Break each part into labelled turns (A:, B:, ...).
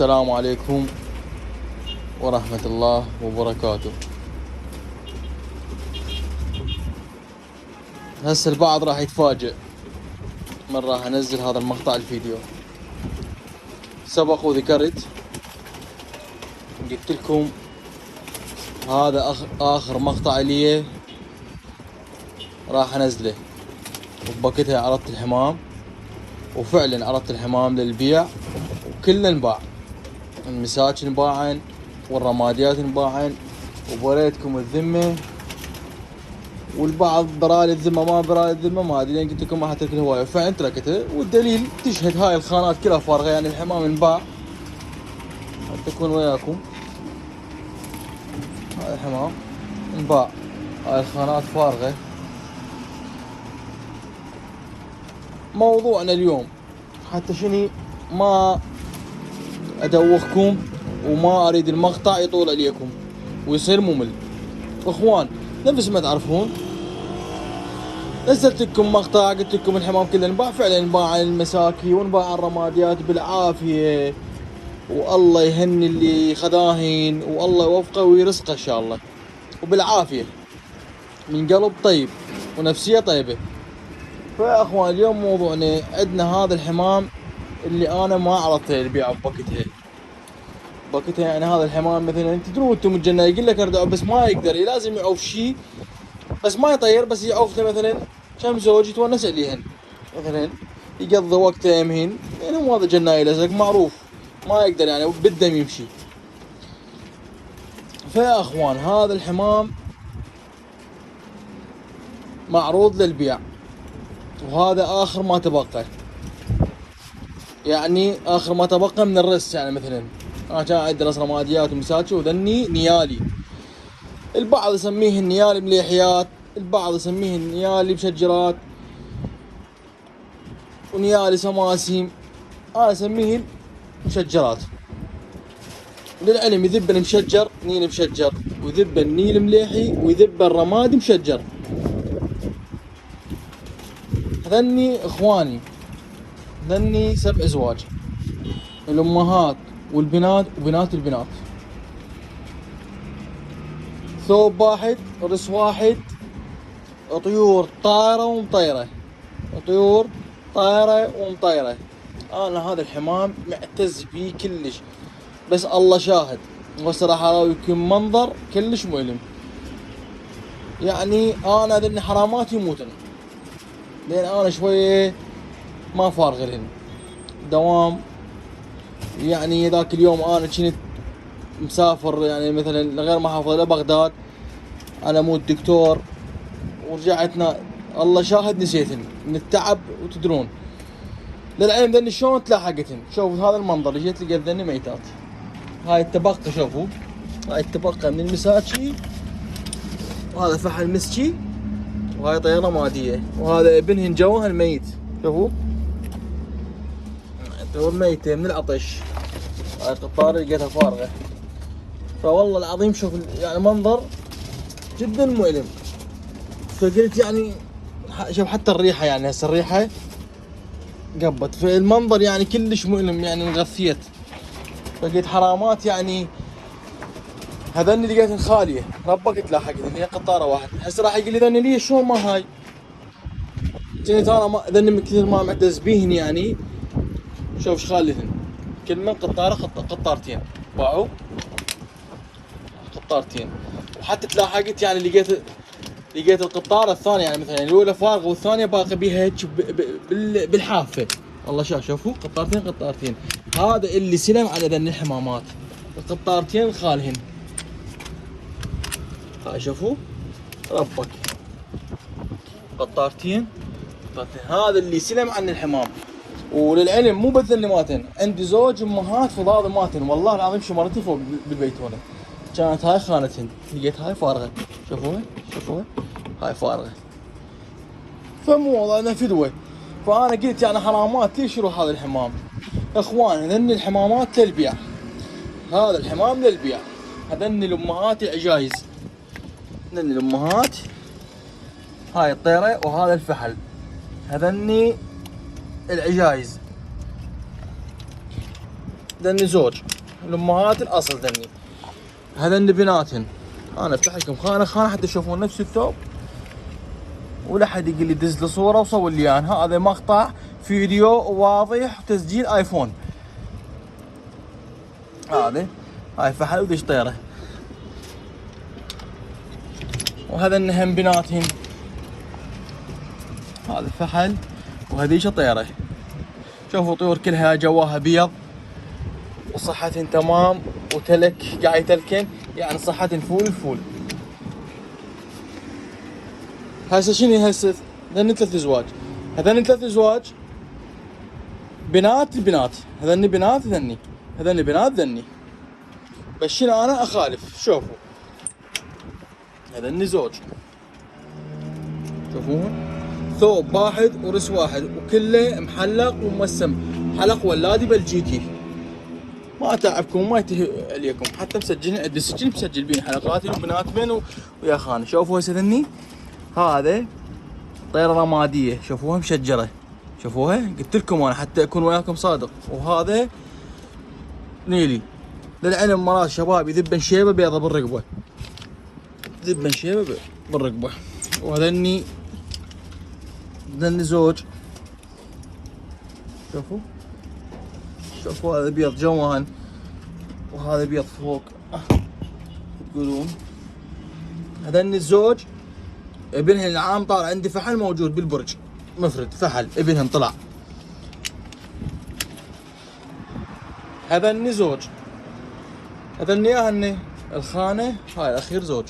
A: السلام عليكم ورحمة الله وبركاته. هسه البعض راح يتفاجئ من راح انزل هذا المقطع الفيديو. سبق وذكرت قلت لكم هذا اخر مقطع لي راح انزله، وبوقتها عرضت الحمام، وفعلا عرضت الحمام للبيع وكله انباع، المساج انباعن والرماديات انباعن، وبريتكم الذمة، والبعض برالي الذمة ما برالي الذمة ما ادري، لان قلت لكم ما حترك الهواية فعلا تركته، والدليل تشهد هاي الخانات كلها فارغة، يعني الحمام انباع حتى تكون وياكم. هاي الحمام انباع، هاي الخانات فارغة. موضوعنا اليوم حتى شني ما ادوخكم وما اريد المقطع يطول عليكم ويصير ممل. اخوان نفس ما تعرفون نزلت لكم مقطع قلت لكم الحمام كله انباع، فعلا انباع عن المساكي وانباع عن الرماديات بالعافية، والله يهني اللي خداهن والله يوفقه ويرزقه ان شاء الله وبالعافية من قلب طيب ونفسية طيبة. فيا اخوان اليوم موضوعنا عندنا هذا الحمام اللي انا ما عرضته للبيع بوقتها يعني هذا الحمام مثلا تدرون انتم الجنة يقول لك اردعه بس ما يقدر، لازم يعوف شيء بس ما يطير، بس يعوفته مثلا كم زوج يتونس عليهن، مثلا يقضي وقته يمهن، يعني مو هذا جناي لزق معروف ما يقدر يعني بالدم يمشي. فيا اخوان هذا الحمام معروض للبيع، وهذا اخر ما تبقى، يعني اخر ما تبقى من الرس. يعني مثلا انا كان عندي رس رماديات ومساتشي وذني نيالي، البعض يسميه النيالي مليحيات، البعض يسميه النيالي مشجرات، ونيالي سماسيم، انا اسميه مشجرات. للعلم يذب المشجر نيل مشجر، ويذب النيل مليحي، ويذب الرمادي مشجر. هذني اخواني، هذني 7 ازواج، الامهات والبنات وبنات البنات، ثوب واحد رس واحد، طيور طايرة ومطيرة، طيور طايرة ومطيرة. انا هذا الحمام معتز فيه كلش، بس الله شاهد وهسه راح اراويكم منظر كلش مؤلم. يعني انا ذني حرامات يموتن، لان انا شوية ما فارغ لهن دوام. يعني ذاك اليوم انا كنت مسافر يعني مثلا لغير محافظة لبغداد على مود دكتور، ورجعتنا الله شاهد نسيتن من التعب. وتدرون للعلم ذني شلون تلاحقتن، شوفوا هذا المنظر، جيت لقيت ذني ميتات. هاي التبقى شوفوا، هاي التبقى من المساكي، وهذا فحل مسكي، وهاي طيارة مادية، وهذا ابنهن جوه الميت شوفوا طيور ميتة من العطش. هاي القطارة لقيتها فارغة. فوالله العظيم شوف يعني منظر جدا مؤلم. فقلت يعني شوف حتى الريحة، يعني هسه الريحة قبت، فالمنظر يعني كلش مؤلم، يعني انغثيت. فقلت حرامات يعني هذني لقيتن خالية، ربك تلاحقتن هي قطارة واحد. هسه راح يقول لي ذني ليش شلون ما هاي، كنت انا ما ذني من كثر ما معتز بيهن. يعني شوف ايش خاليهن، كل من قطارة قطارتين باعوا قطارتين. وحتى تلاحقت يعني لقيت القطارة الثانية، يعني مثلا الأولى فارغة والثانية باقي بيها هيك بالحافة. الله شوفوا قطارتين. هذا اللي سلم على ذن الحمامات، القطارتين الخالهن. هاي شوفوا ربك قطارتين. هذا اللي سلم عن الحمام. وللعلم مو بس ذني ماتن، عندي زوج امهات فضاض ماتن، والله العظيم شمرتي فوق بالبيت هنا. كانت هاي خانتهن، لقيت هاي فارغة شوفوها هاي فارغة. فمو وضعنا فدوة. فانا قلت يعني حرامات ليش يروح هذا الحمام. اخوان هذني الحمامات للبيع، هذا الحمام للبيع. هذني الامهات العجايز، هذني الامهات، هاي الطيرة وهذا الفحل، هذني العجايز. ذني زوج الامهات الاصل ذني. هذن بناتهن. انا افتح لكم خانه حتى تشوفون نفس الثوب، ولا حد يقول لي دز لي صوره وصور لي اياها. هذا مقطع فيديو واضح وتسجيل ايفون. هاي فحل ودش طيره. وهذا هم بناتهن. هذا فحل وهذيش طيره. شوفوا طيور كلها جواها بيض وصحتهن تمام وتلك قاعد يتلكن، يعني صحتهن فول الفول. هسه شنو هسه؟ هذني 3 ازواج. هذني 3 ازواج بنات البنات. هذني بنات هذني بنات ذني. بس شنو انا اخالف. شوفوا هذني زوج، شوفوهم ثوب واحد ورس واحد وكله محلق وموسم حلق ولادي بلجيكي. ما اتعبكم وما يتهي عليكم، حتى مسجلين عندي سجل مسجل بين حلقاتي وبنات بين ويا خاني. شوفوا هسه ذني. هذا طيرة رمادية، شوفوها مشجرة، شوفوها قلت لكم انا حتى اكون وياكم صادق. وهذا نيلي للعلم مرات شباب يذبن شيبة بيضة بالرقبة، ذبن شيبة بالرقبة. وهذني زوج، شوفوا هذا بيض جوان وهذا بيض فوق تقولون. هذني الزوج ابنهن العام طالع عندي فحل موجود بالبرج مفرد فحل ابنهن طلع. هذني زوج. هذني اياهن الخانة هاي الاخير زوج.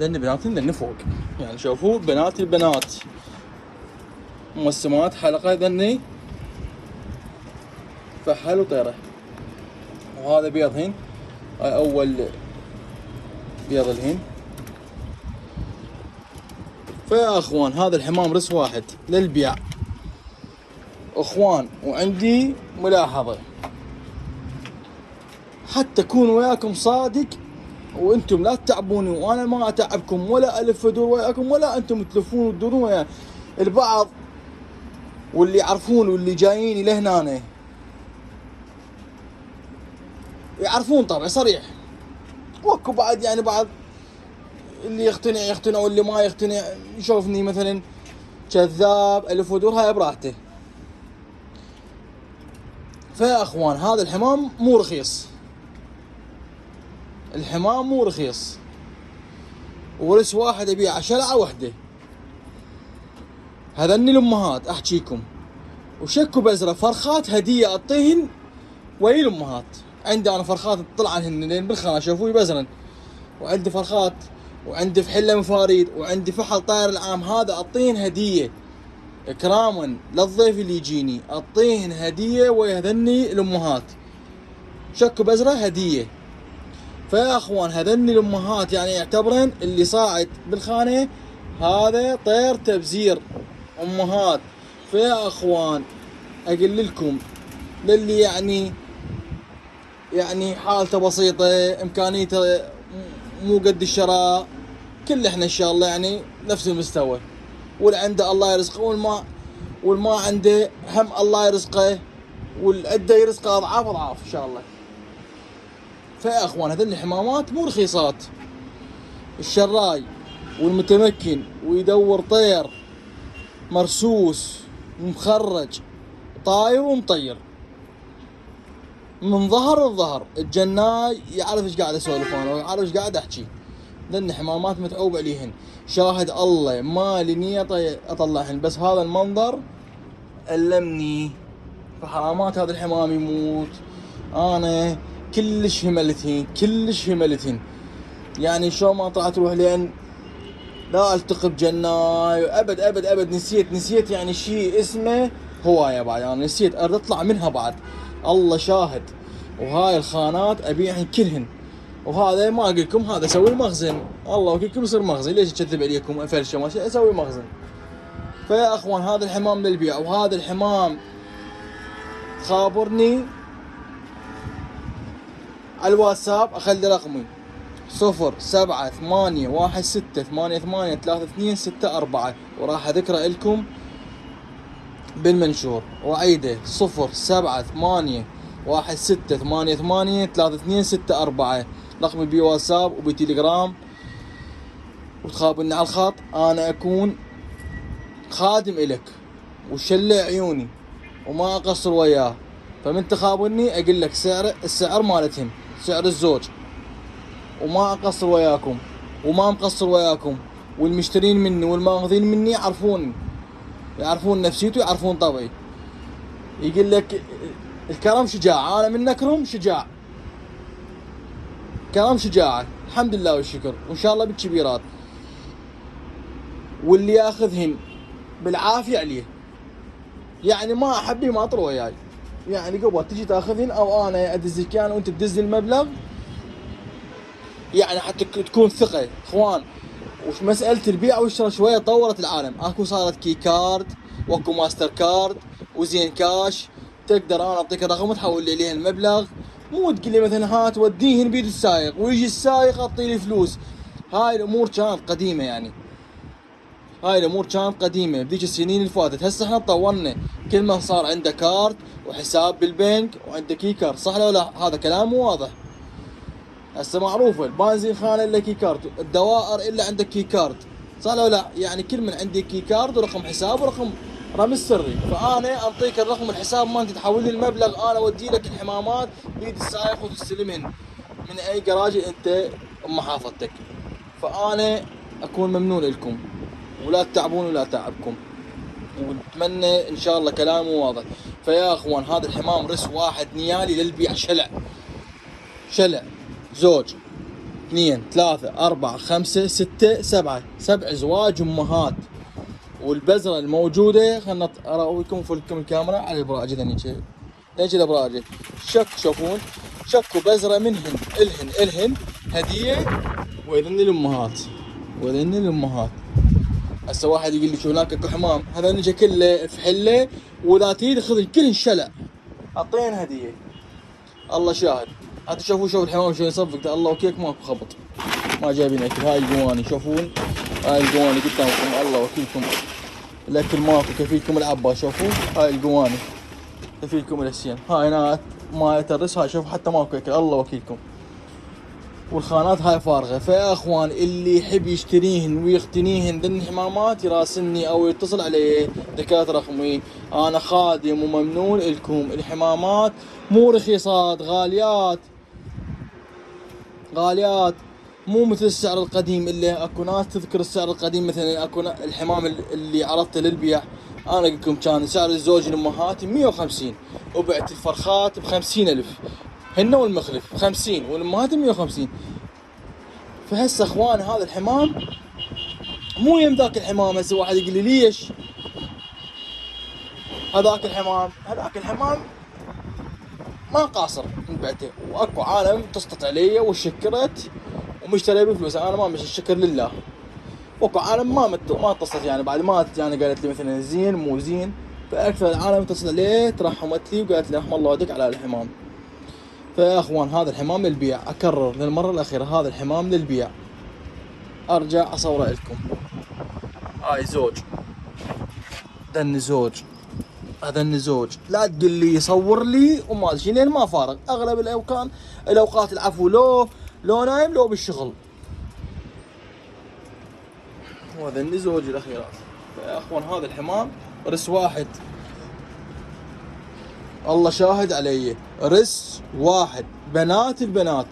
A: ذني بناتي ذني فوق، يعني شوفوا بنات البنات موسمات حلقة. ذني فحل وطيرة. وهذا بيضهن، هاي اول بيض الهن. فيا اخوان هذا الحمام رس واحد للبيع اخوان. وعندي ملاحظة، حتى اكون وياكم صادق وانتم لا تتعبوني وانا ما اتعبكم ولا الف ادور وياكم ولا انتم تلفون وتدورون وياي. البعض واللي يعرفون واللي جايين لهنا يعرفون طبعا صريح. واكو بعد يعني بعض اللي يقتنع واللي ما يقتنع يشوفني مثلا كذاب الف ودور، هاي براحته. فيا اخوان هذا الحمام مو رخيص، الحمام مو رخيص. ورس واحد ابيع شلعة وحده. هذني الامهات احكيكم وشكوا بزرة فرخات هدية اعطيهن ويا الامهات. عندي انا فرخات تطلع عنهن لين بالخانة شوفوا بزرن، وعندي فرخات وعندي فحلة مفاريد وعندي فحل طاير العام. هذا اعطيهن هدية اكراما للضيف اللي يجيني، اعطيهن هدية ويا هذني الامهات. شكوا بزرة هدية. فيا اخوان هذني الامهات يعني يعتبرن اللي صاعد بالخانة هذا طير تبزير امهات. فيا اخوان اقول لكم للي يعني حالته بسيطة امكانيته مو قد الشراء، كل احنا ان شاء الله يعني نفس المستوى. واللي عنده الله يرزقه والما عنده هم الله يرزقه، والعده يرزقه اضعاف اضعاف ان شاء الله. فيا اخوان هذول الحمامات مو رخيصات. الشراي والمتمكن ويدور طير مرسوس ومخرج طاير ومطير من ظهر لظهر، الجناي يعرف ايش قاعد اسولف انا ويعرف ايش قاعد احكي. لان حمامات متعوب عليهن، شاهد الله ما لي نية اطلعهن، بس هذا المنظر ألمني. فحرامات هذا الحمام يموت. انا كلش هملتهن يعني شلون ما طلعت تروح لان لا التقي بجناي ابد ابد ابد. نسيت يعني شيء اسمه هوايه بعد، يعني نسيت اريد اطلع منها بعد. الله شاهد. وهاي الخانات ابيعهن كلهن. وهذا ما اقول لكم هذا اسوي المخزن، الله وكلكم يصير مخزن. ليش اكذب عليكم افلشه ماشي اسوي مخزن. فيا اخوان هذا الحمام للبيع. وهذا الحمام خابرني على الواتساب، اخلي رقمي 0781688326 وراح اذكره لكم بالمنشور. وعيده 0781688326 16883264. رقمي بواتساب وبتليجرام، وتخابرني على الخط. انا اكون خادم الك وشلع عيوني وما اقصر وياه. فمن تخابرني اقول لك السعر مالتهم، سعر الزوج، وما اقصر وياكم وما مقصر وياكم. والمشترين مني والماخذين مني يعرفون نفسيتي ويعرفون طبعي. يقول لك الكرم شجاع، انا من نكرم شجاع، كرم شجاعة الحمد لله والشكر، وان شاء الله بالكبيرات. واللي ياخذهن بالعافية عليه، يعني ما احبي ما اطر وياي. يعني قبل تجي تاخذهن او انا ادزك يعني وانت تدز المبلغ، يعني حتى تكون ثقة اخوان. وش مسألة البيع والشراء شوية طورت العالم، اكو صارت كي كارد واكو ماستر كارد وزين كاش. تقدر انا اعطيك الرقم وتحول لي عليه المبلغ، مو تقول لي مثلا هات وديهن بيد السايق ويجي السايق يعطي لي فلوس. هاي الامور كانت قديمة، يعني هاي الامور كانت قديمة بذيك السنين اللي فاتت. هسه احنا تطورنا، كل ما صار عنده كارد وحساب بالبنك وعنده كي كارد، صح لو لا؟ هذا كلام مو واضح. هسه معروفه البنزين خانه الا كي كارد، الدوائر الا عندك كي كارد، صح لو لا؟ يعني كل من عندي كي كارد ورقم حساب ورقم رمز سري. فانا اعطيك الرقم الحساب ما انت تحول لي المبلغ، انا اودي لك الحمامات بيد السائق وتستلمهن من اي جراج انت محافظتك. فانا اكون ممنون لكم، ولا تتعبون ولا تعبكم، ونتمنى ان شاء الله كلامه واضح. فيا اخوان هذا الحمام رس واحد نيالي للبيع، شلع زوج 2 3 4 5 6 7 7 ازواج امهات. والبزره الموجوده خلنا اراويكم فلكم الكاميرا على الابراج ذني شيء نجي الابراج شوفون شكوا بزره منهن الهن هديه، واذن الامهات. هسه واحد يقول لي شو هناك اكو حمام، هذا نجي كله في حله ولا تريد خذ كلهن شلع، اعطين هديه. الله شاهد. حتى شوفوا الحمام شلون يصفق، الله وكيك ماكو خبط، ما جايبين اكل. هاي القواني شوفون، هاي القواني قدامكم الله وكيلكم، الاكل ماكو كفيلكم العبا. شوفوا هاي القواني كفيلكم الاسيان، هاي نات ما يترس، هاي شوفوا حتى ماكو اكل الله وكيلكم. والخانات هاي فارغه. فيا اخوان اللي يحب يشتريهن ويقتنيهن ذن الحمامات يراسلني او يتصل علي، ذكرت رقمي. انا خادم وممنون لكم. الحمامات مو رخيصات، غاليات، مو مثل السعر القديم اللي اكو ناس تذكر السعر القديم. مثلا اكو الحمام اللي عرضته للبيع، انا اقول لكم كان سعر الزوج الامهات 150 وبعت الفرخات ب50,000 هن والمخلف 50 والامهات 150. فهسه اخوان هذا الحمام مو يم ذاك الحمام. هسه واحد يقول لي ليش هذاك الحمام ما قاصر من بعته، واكو عالم تصطت علي وشكرت ومشتري بفلوس، انا ما مش الشكر لله. واكو عالم ما اتصلت، يعني بعد ما يعني قالت لي مثلا زين مو زين. فاكثر العالم اتصلت عليه ترحمت لي وقالت لي رحم الله والديك على الحمام. فيا اخوان هذا الحمام للبيع، اكرر للمره الاخيره هذا الحمام للبيع. ارجع اصوره لكم. هاي زوج، هذا الزوج. لا تقول لي يصور لي وما ادري لين ما فارغ. اغلب الاوقات العفو لو نايم لو بالشغل. وهذا الزوج الاخيرات. يا اخوان هذا الحمام رس واحد، الله شاهد علي، رس واحد. البنات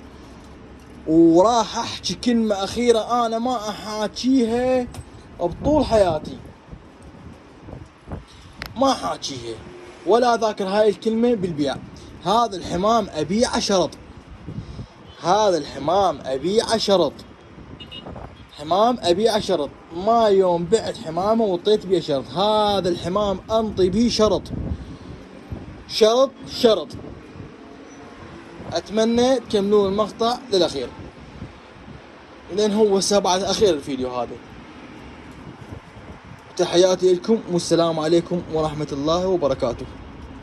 A: وراح احكي كلمة اخيرة انا ما احاكيها بطول حياتي، ما حاكيها ولا ذاكر هاي الكلمة بالبيع. هذا الحمام ابيعه شرط، حمام ابيعه شرط. ما يوم بعت حمامه وطيت بيه شرط، هذا الحمام انطي بيه شرط. اتمنى تكملون المقطع للاخير لان هو بعد اخير الفيديو هذا. تحياتي لكم والسلام عليكم ورحمة الله وبركاته.